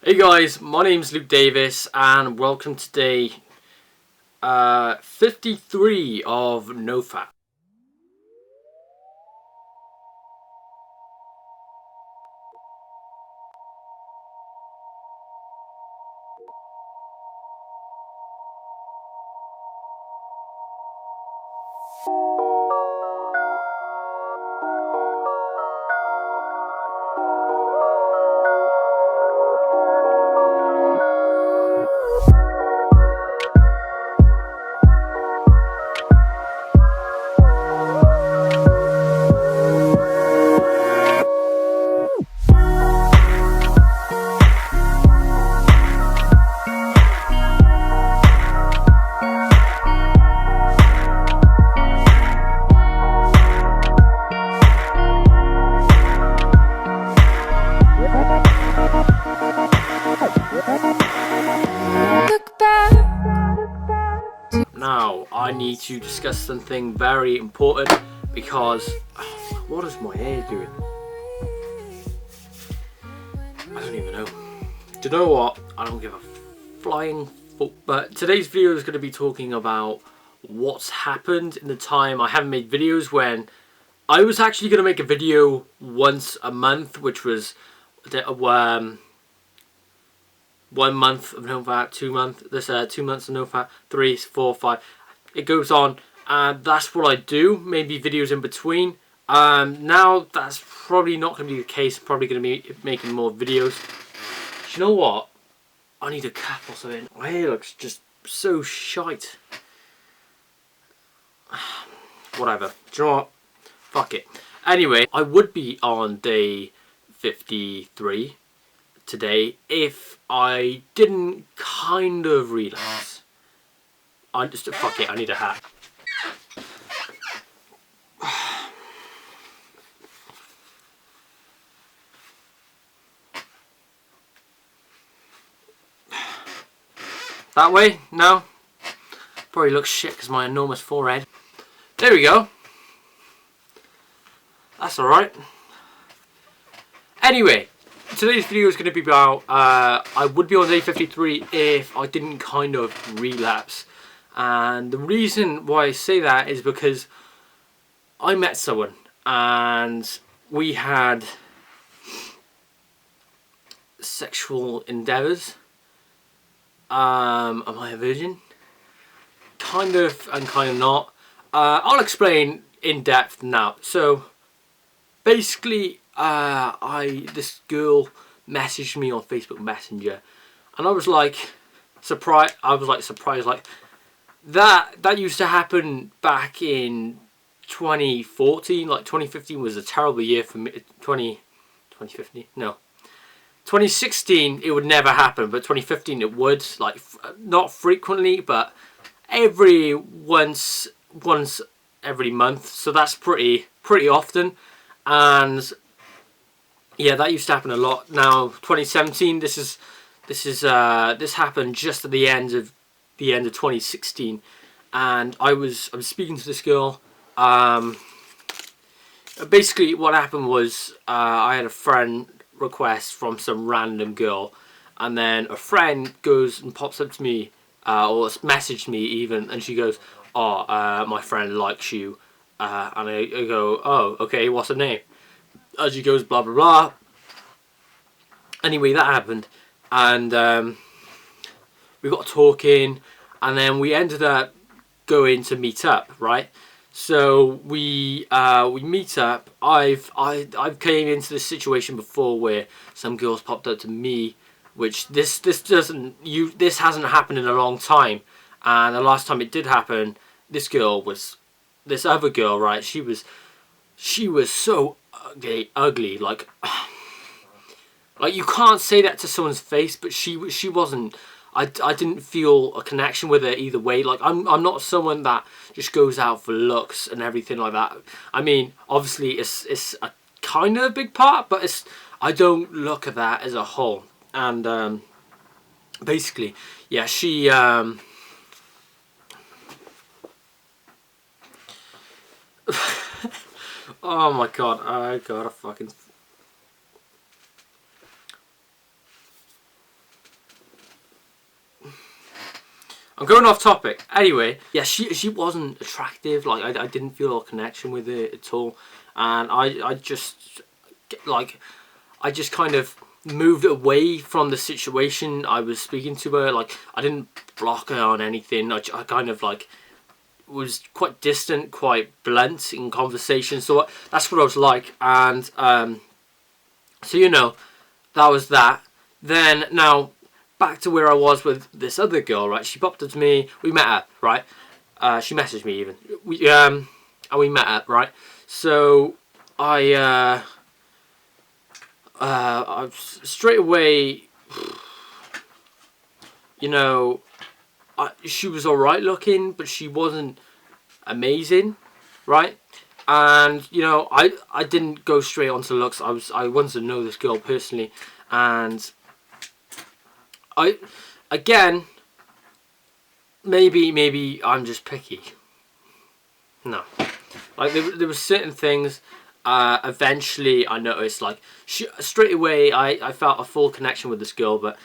Hey guys, my name's Luke Davis and welcome to day 53 of Nofap. Now, I need to discuss something very important because what is my hair doing? I don't even know. Do you know what? I don't give a flying fuck. But today's video is going to be talking about what's happened in the time I haven't made videos, when I was actually going to make a video once a month, which was 1 month of Nofap, 2 months, 2 months of Nofap, 3, 4, 5. It goes on, and that's what I do. Maybe videos in between. Now that's probably not going to be the case. I'm probably going to be making more videos. Do you know what? I need a cap or something. My hair looks just so shite. Whatever. Do you know what? Fuck it. Anyway, I would be on day 53 today if I didn't kind of relapse. I just fuck it, I need a hat. That way? No? Probably looks shit because my enormous forehead. There we go. That's alright. Anyway, today's video is going to be about, I would be on day 53 if I didn't kind of relapse. And the reason why I say that is because I met someone and we had sexual endeavours. Am I a virgin? Kind of and kind of not. I'll explain in depth now. So basically, this girl messaged me on Facebook Messenger, and I was like surprised. Like that used to happen back in 2014. Like 2015 was a terrible year for me. 2015? No. 2016 it would never happen, but 2015 it would. Like not frequently, but once every month. So that's pretty often. And yeah, that used to happen a lot. Now 2017, this happened just at the end of 2016, and I'm speaking to this girl. Basically what happened was I had a friend request from some random girl, and then a friend goes and pops up to me, or messaged me even, and she goes, "Oh, my friend likes you," and I go, "Oh, okay, what's her name?" And she goes, "Blah blah blah." Anyway, that happened, and we got talking, and then we ended up going to meet up, right? So we meet up. I've came into this situation before where some girls popped up to me, which this hasn't happened in a long time. And the last time it did happen, this other girl, right? She was so ugly, like you can't say that to someone's face, but she wasn't. I didn't feel a connection with her either way. Like I'm not someone that just goes out for looks and everything like that. I mean, obviously it's a kind of a big part, but I don't look at that as a whole. And basically, yeah, she oh my god, I gotta fucking I'm going off topic. Anyway, yeah, she wasn't attractive. Like I didn't feel a connection with her at all, and I just like I just kind of moved away from the situation I was speaking to her. Like I didn't block her on anything. I kind of like was quite distant, quite blunt in conversation. So that's what I was like, and so you know, that was that. Then now back to where I was with this other girl, right? She popped up to me. We met up, right? She messaged me even. And we met up, right? So I straight away, you know, she was alright looking, but she wasn't amazing, right? And you know, I didn't go straight onto looks. I wanted to know this girl personally, and again, maybe I'm just picky. No, like there were certain things. Eventually, I noticed like straight away I felt a full connection with this girl, but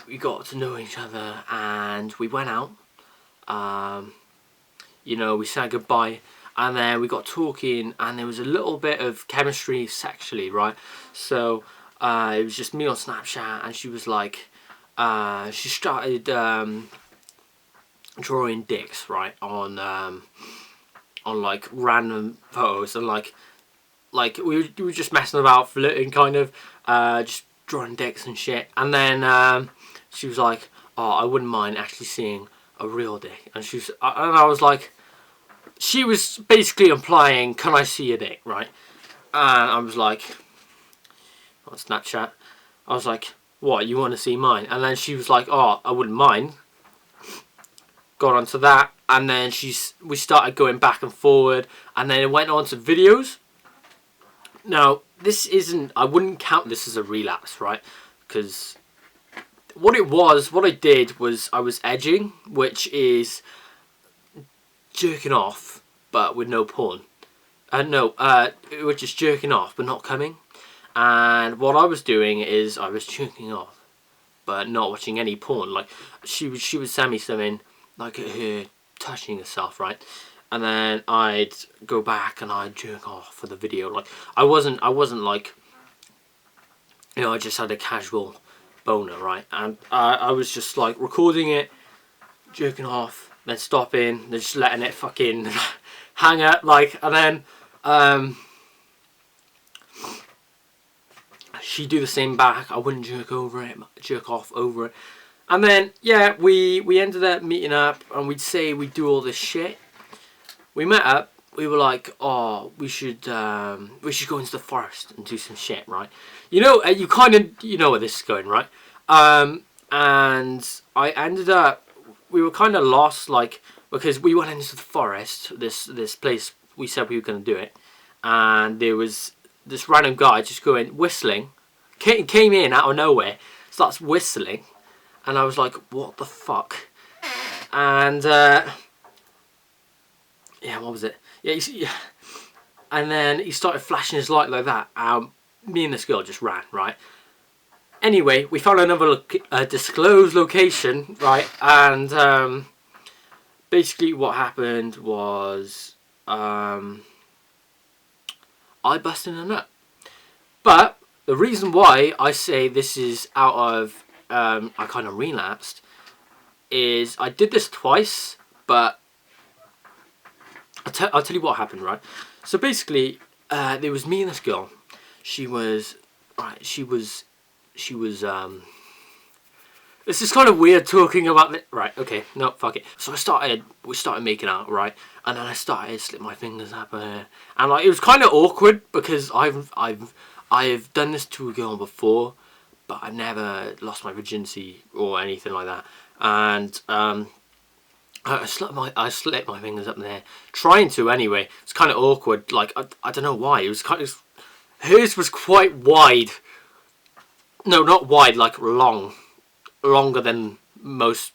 we got to know each other and we went out. You know, we said goodbye, and then we got talking, and there was a little bit of chemistry sexually, right? So it was just me on Snapchat, and she was like, she started drawing dicks, right, on like random photos, and like we were just messing about, flirting, kind of, just drawing dicks and shit. And then she was like, "Oh, I wouldn't mind actually seeing a real dick." And I was like, she was basically implying, "Can I see your dick?" Right? And I was like, on Snapchat, I was like, "What, you want to see mine?" And then she was like, "Oh, I wouldn't mind." Got onto that, and then we started going back and forward, and then it went on to videos. Now, this isn't, I wouldn't count this as a relapse, right? Because what I did was I was edging, which is jerking off, but with no porn. Which is jerking off, but not coming. And what I was doing is I was jerking off, but not watching any porn. Like, she would send me something, like her touching herself, right? And then I'd go back and I'd jerk off for the video. Like, I wasn't like, you know, I just had a casual boner, right? And I was just like recording it, jerking off, then stopping, then just letting it fucking hang out, like. And then she'd do the same back. I wouldn't jerk off over it. And then yeah, we ended up meeting up, and we'd say we'd do all this shit. We met up. We were like, "Oh, we should go into the forest and do some shit," right? You know, you kind of, you know where this is going, right? And I ended up, we were kind of lost, like, because we went into the forest, this place we said we were going to do it, and there was this random guy just going whistling, came in out of nowhere, starts whistling, and I was like, "What the fuck?" And yeah, what was it? Yeah, and then he started flashing his light like that. Me and this girl just ran, right? Anyway, we found another disclosed location, right? And basically what happened was I busted a nut. But the reason why I say this is out of I kind of relapsed is I did this twice, but I'll tell you what happened, right? So basically, there was me and this girl. She was this is kind of weird talking about it. Right, okay, no, fuck it. So we started making out, right? And then I started to slip my fingers up her. And like, it was kind of awkward because I've done this to a girl before, but I've never lost my virginity or anything like that. And I slipped my fingers up there, trying to anyway. It's kind of awkward. Like I don't know why. It was kind of, hers was quite wide. No, not wide, like longer than most.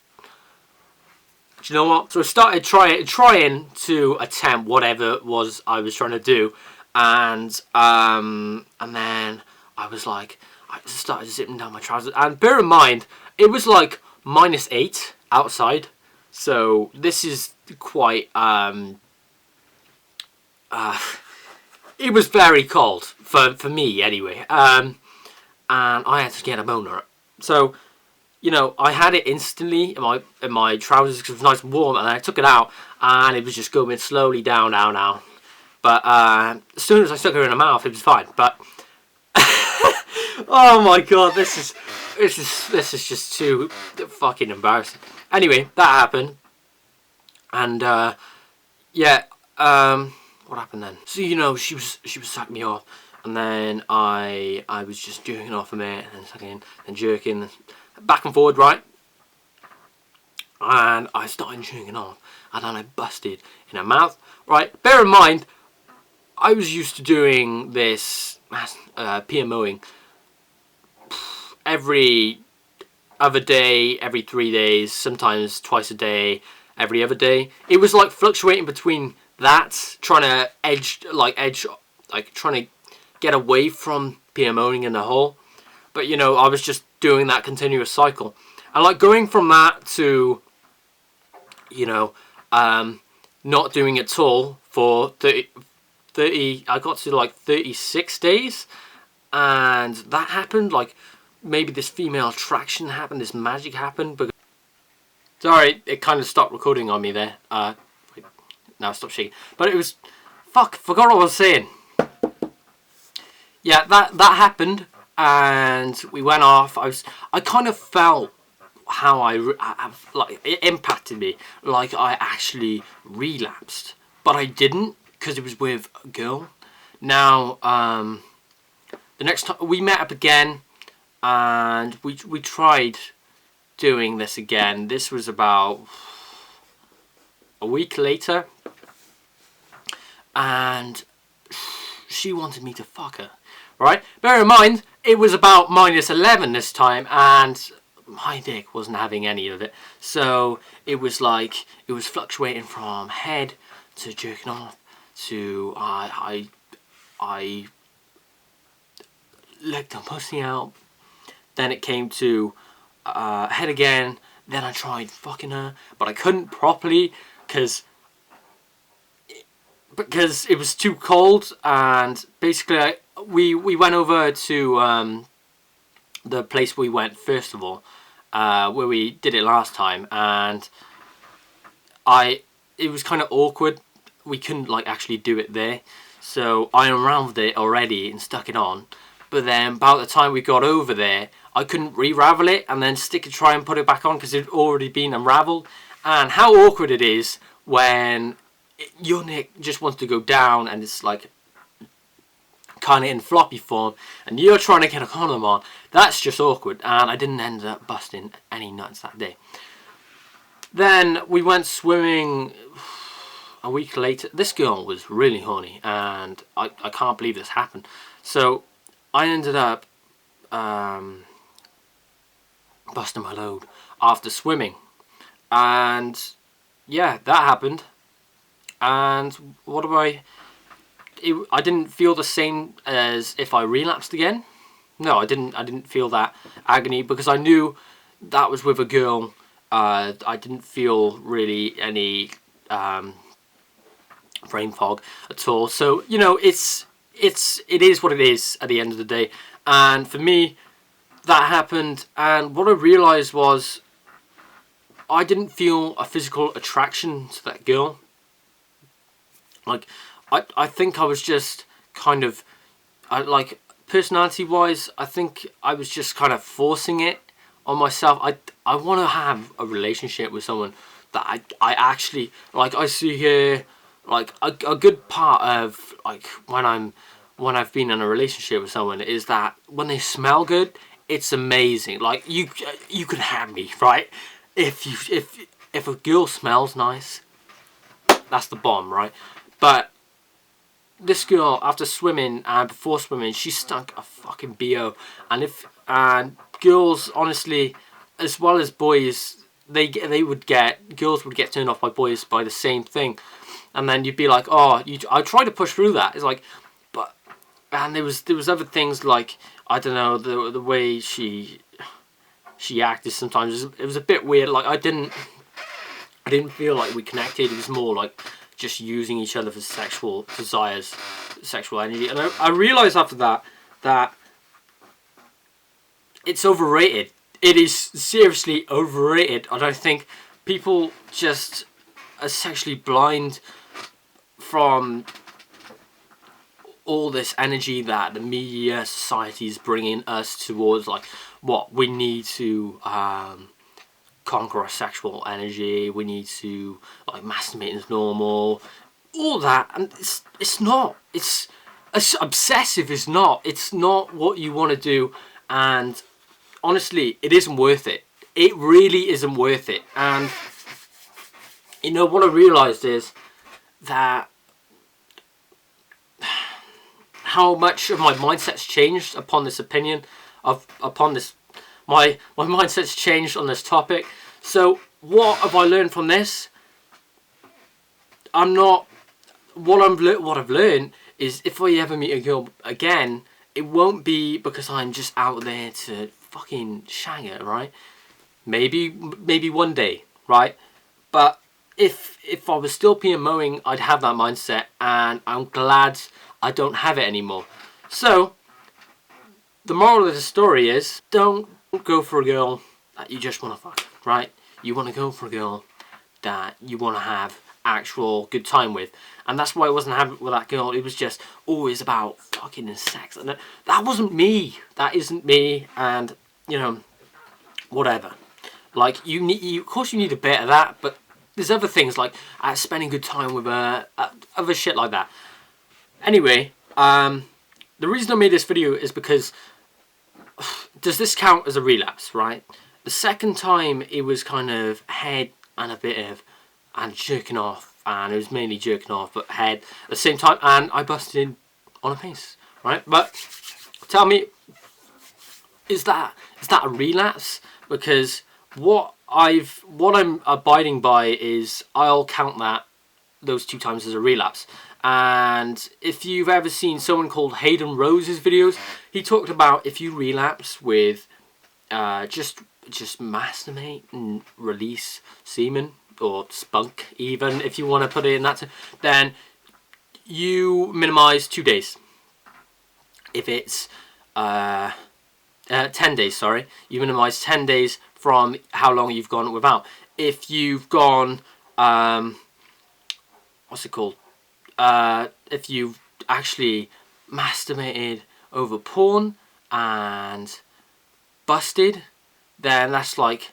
Do you know what? So I started trying to attempt whatever it was I was trying to do, and then I was like, I started zipping down my trousers. And bear in mind, it was like -8 outside. So this is quite it was very cold for me anyway. And I had to get a boner. So, you know, I had it instantly in my trousers because it was nice and warm, and I took it out and it was just going slowly down. But as soon as I stuck it in my mouth, it was fine. But oh my god, this is just too fucking embarrassing. Anyway, that happened, and yeah, what happened then? So, you know, she was sucking me off, and then I was just jerking off a minute, and then sucking, and jerking, back and forward, right? And I started jerking off, and then I busted in her mouth, right? Bear in mind, I was used to doing this PMOing every other day, every 3 days, sometimes twice a day, every other day. It was like fluctuating between that, trying to trying to get away from PMOing in the hole. But, you know, I was just doing that continuous cycle. And like going from that to, you know, not doing it at all for 30, I got to like 36 days. And that happened, like, maybe this female attraction happened, this magic happened. Because sorry, it kind of stopped recording on me there. Wait, now stop shaking. But it was, forgot what I was saying. Yeah, that happened, and we went off. I kind of felt how like, it impacted me, like I actually relapsed, but I didn't, because it was with a girl. Now, the next time we met up again, and we tried doing this again. This was about a week later, and she wanted me to fuck her, right? Bear in mind, it was about -11 this time, and my dick wasn't having any of it. So it was like, it was fluctuating from head to jerking off to I licked her pussy out. Then it came to head again. Then I tried fucking her, but I couldn't properly because it was too cold. And basically, we went over to the place we went first of all, where we did it last time, and it was kind of awkward. We couldn't like actually do it there, so I unraveled it already and stuck it on. But then about the time we got over there, I couldn't re-ravel it and then try and put it back on because it had already been unraveled. And how awkward it is when your neck just wants to go down and it's like kind of in floppy form and you're trying to get a condom on. That's just awkward, and I didn't end up busting any nuts that day. Then we went swimming a week later. This girl was really horny, and I can't believe this happened. So I ended up busting my load after swimming, and yeah, that happened. And what do I didn't feel the same as if I relapsed again. No, I didn't feel that agony because I knew that was with a girl. I didn't feel really any brain fog at all. So, you know, it is what it is at the end of the day. And for me, that happened, and what I realised was I didn't feel a physical attraction to that girl. Like, I think I was just kind of, like, personality-wise, I think I was just kind of forcing it on myself. I want to have a relationship with someone that I actually, like, I see here, like, a good part of, like, when I've been in a relationship with someone is that when they smell good, it's amazing. Like, you could have me, right? If a girl smells nice, that's the bomb, right? But this girl, after swimming and before swimming, she stunk a fucking BO. And girls, honestly, as well as boys, girls would get turned off by boys by the same thing. And then you'd be like, oh, I try to push through that. It's like, but, and there was other things like, I don't know, the way she she acted sometimes. It was a bit weird. Like I didn't feel like we connected. It was more like just using each other for sexual desires, sexual energy. And I realized after that it's overrated. It is seriously overrated. I don't think people just are sexually blind from all this energy that the media, society is bringing us towards. Like, what we need to conquer our sexual energy. We need to, like, masturbate is normal. All that, and it's not. It's obsessive. It's not. It's not what you want to do, and honestly, it isn't worth it. It really isn't worth it. And you know what I realised is that how much of my mindset's changed upon this opinion upon this my mindset's changed on this topic. So what have I learned from this? What I've learned is, if I ever meet a girl again, it won't be because I'm just out there to fucking shag her, right? Maybe one day, right? But if I was still PMOing, I'd have that mindset, and I'm glad I don't have it anymore. So the moral of the story is, don't go for a girl that you just want to fuck, right? You want to go for a girl that you want to have actual good time with. And that's why I wasn't having it with that girl. It was just always about fucking and sex, and that wasn't me. That isn't me. And you know, whatever. Like, of course you need a bit of that, but there's other things like spending good time with her, other shit like that. Anyway, the reason I made this video is because, does this count as a relapse, right? The second time it was kind of head and a bit of, and jerking off, and it was mainly jerking off, but head at the same time, and I busted in on a face, right? But tell me, is that a relapse? Because what I'm abiding by is, I'll count those 2 times as a relapse. And if you've ever seen someone called Hayden Rose's videos, he talked about, if you relapse with just masturbate and release semen, or spunk, even if you want to put it in that, then you minimize 2 days. If it's 10 days, sorry, you minimize 10 days from how long you've gone without. If you've gone, what's it called? If you've actually masturbated over porn and busted, then that's like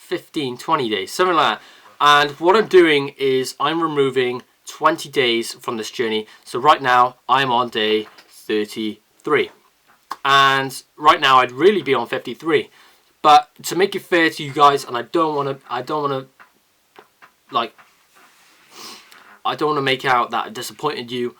15-20 days, something like that. And what I'm doing is, I'm removing 20 days from this journey. So right now I'm on day 33, and right now I'd really be on 53. But to make it fair to you guys, and I don't want to make out that I disappointed you.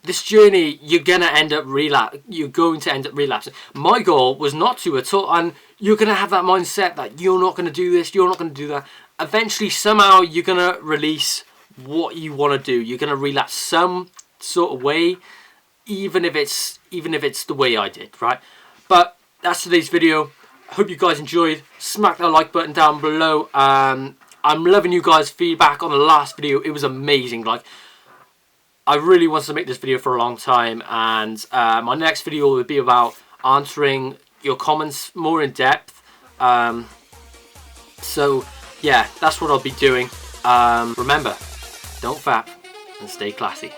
This journey, you're going to end up relapsing. My goal was not to at all, and you're going to have that mindset that you're not going to do this, you're not going to do that. Eventually, somehow, you're going to release what you want to do. You're going to relapse some sort of way, even if it's the way I did, right? But that's today's video. Hope you guys enjoyed. Smack that like button down below. I'm loving you guys' feedback on the last video. It was amazing. Like, I really wanted to make this video for a long time, and my next video will be about answering your comments more in depth. So yeah, that's what I'll be doing. Remember, don't fap and stay classy.